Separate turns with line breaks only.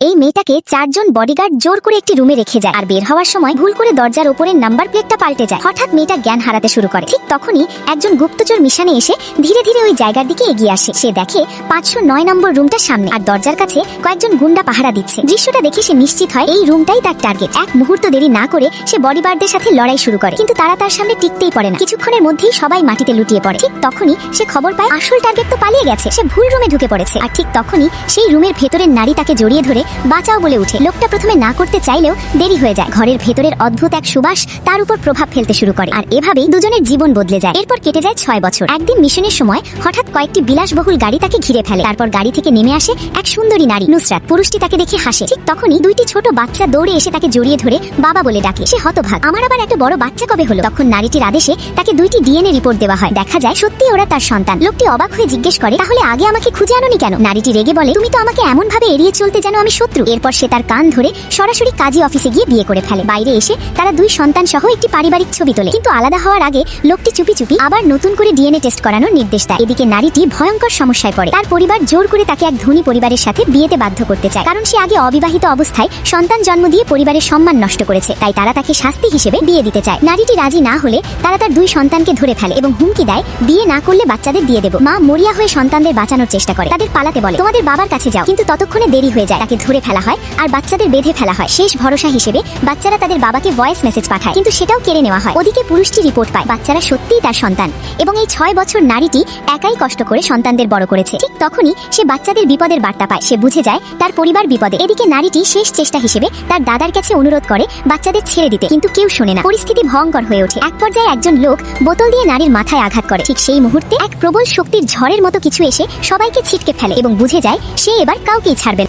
এই মেয়েটাকে 4 জন বডিগার্ড জোর করে একটি রুমে রেখে যায় আর বের হওয়ার সময় ভুল করে দরজার উপরের নাম্বার প্লেটটা পাল্টে যায়। হঠাৎ মেয়েটা জ্ঞান হারাতে শুরু করে। ঠিক তখনই একজন গুপ্তচর মিশনে এসে ধীরে ধীরে ওই জায়গার দিকে এগিয়ে আসে। সে দেখে 509 নম্বর রুমটার সামনে আর দরজার কাছে কয়েকজন গুন্ডা পাহারা দিচ্ছে। দৃশ্যটা দেখে সে নিশ্চিত হয় এই রুমটাই তার টার্গেট। এক মুহূর্ত দেরি না করে সে বডিগার্ডদের সাথে লড়াই শুরু করে, কিন্তু তারা তার সামনে টিকতেই পারে না। কিছুক্ষণের মধ্যেই সবাই মাটিতে লুটিয়ে পড়ে। ঠিক তখনই সে খবর পায় আসল টার্গেট তো পালিয়ে গেছে। সে ভুল রুমে ঢুকে পড়েছে। আর ঠিক তখনই সেই রুমের ভেতরের নারী তাকে জড়িয়ে ধরে বাঁচাও বলে উঠে। লোকটা প্রথমে না করতে চাইলেও দেরি হয়ে যায়। ঘরের ভেতরের অদ্ভুত এক সুবাস তার উপর প্রভাব ফেলতে শুরু করে আর এভাবেই দুজনের জীবন বদলে যায়। এরপর কেটে যায় 6 বছর। একদিন মিশনের সময় হঠাৎ কয়েকটি বিলাসবহুল গাড়ি তাকে ঘিরে ফেলে। তারপর গাড়ি থেকে নেমে আসে এক সুন্দরী নারী নুসরাত। পুরুষটি তাকে দেখে হাসে। ঠিক তখনই 2টি ছোট বাচ্চা দৌড়ে এসে তাকে জড়িয়ে ধরে বাবা বলে ডাকে। সে হতভাগ, আমার আবার একটা বড় বাচ্চা কবে হলো? তখন নারীটির আদেশে তাকে 2টি ডিএনএ রিপোর্ট দেওয়া হয়। দেখা যায় সত্যি ওরা তার সন্তান। লোকটি অবাক হয়ে জিজ্ঞেস করে, তাহলে আগে আমাকে খুঁজে আনোনি কেন? নারীটি রেগে বলে, তুমি তো আমাকে এমন ভাবে এড়িয়ে চলতে যেন আমি শত্রু। এরপর সে তার কান ধরে সরাসরি কাজী অফিসে গিয়ে বিয়ে করে ফেলে। বাইরে এসে তারা 2 সন্তান সহ একটি পারিবারিক ছবি তোলে। কিন্তু আলাদা হওয়ার আগে লোকটি চুপি চুপি আবার নতুন করে ডিএনএ টেস্ট করানোর নির্দেশ দেয়। এদিকে নারীটি ভয়ঙ্কর সমস্যায় পড়ে। তার পরিবার জোর করে তাকে এক ধনী পরিবারের সাথে বিয়েতে বাধ্য করতে চায়, কারণ সে আগে অবিবাহিত অবস্থায় সন্তান জন্ম দিয়ে পরিবারের সম্মান নষ্ট করেছে। তাই তারা তাকে শাস্তি হিসেবে বিয়ে দিতে চায়। নারীটি রাজি না হলে তারা তার 2 সন্তানকে ধরে ফেলে এবং হুমকি দেয়, বিয়ে না করলে বাচ্চাদের দিয়ে দেব। মা মরিয়া হয়ে সন্তানদের বাঁচানোর চেষ্টা করে, তাদের পালাতে বলে, তোমাদের বাবার কাছে যাও। কিন্তু ততক্ষণে দেরি হয়ে যায়। তাকে ধরে ফেলা হয় আর বাচ্চাদের বেঁধে ফেলা হয়। শেষ ভরসা হিসেবে বাচ্চারা তাদের বাবাকে ভয়েস মেসেজ পাঠায়, কিন্তু সেটাও কেড়ে নেওয়া হয়। ওদিকে পুরুষটি রিপোর্ট পায় বাচ্চারা সত্যিই তার সন্তান এবং এই 6 বছর নারীটি একাই কষ্ট করে সন্তানদের বড় করেছে। ঠিক তখনই সে বাচ্চাদের বিপদের বার্তা পায়। সে বুঝে যায় তার পরিবার বিপদে। এদিকে নারীটি শেষ চেষ্টা হিসেবে তার দাদার কাছে অনুরোধ করে বাচ্চাদের ছেড়ে দিতে, কিন্তু কেউ শোনে না। পরিস্থিতি ভয়ঙ্কর হয়ে ওঠে। এক পর্যায়ে একজন লোক বোতল দিয়ে নারীর মাথায় আঘাত করে। ঠিক সেই মুহূর্তে এক প্রবল শক্তির ঝড়ের মতো কিছু এসে সবাইকে ছিটকে ফেলে এবং বুঝে যায় সে এবার কাউকেই ছাড়বে না।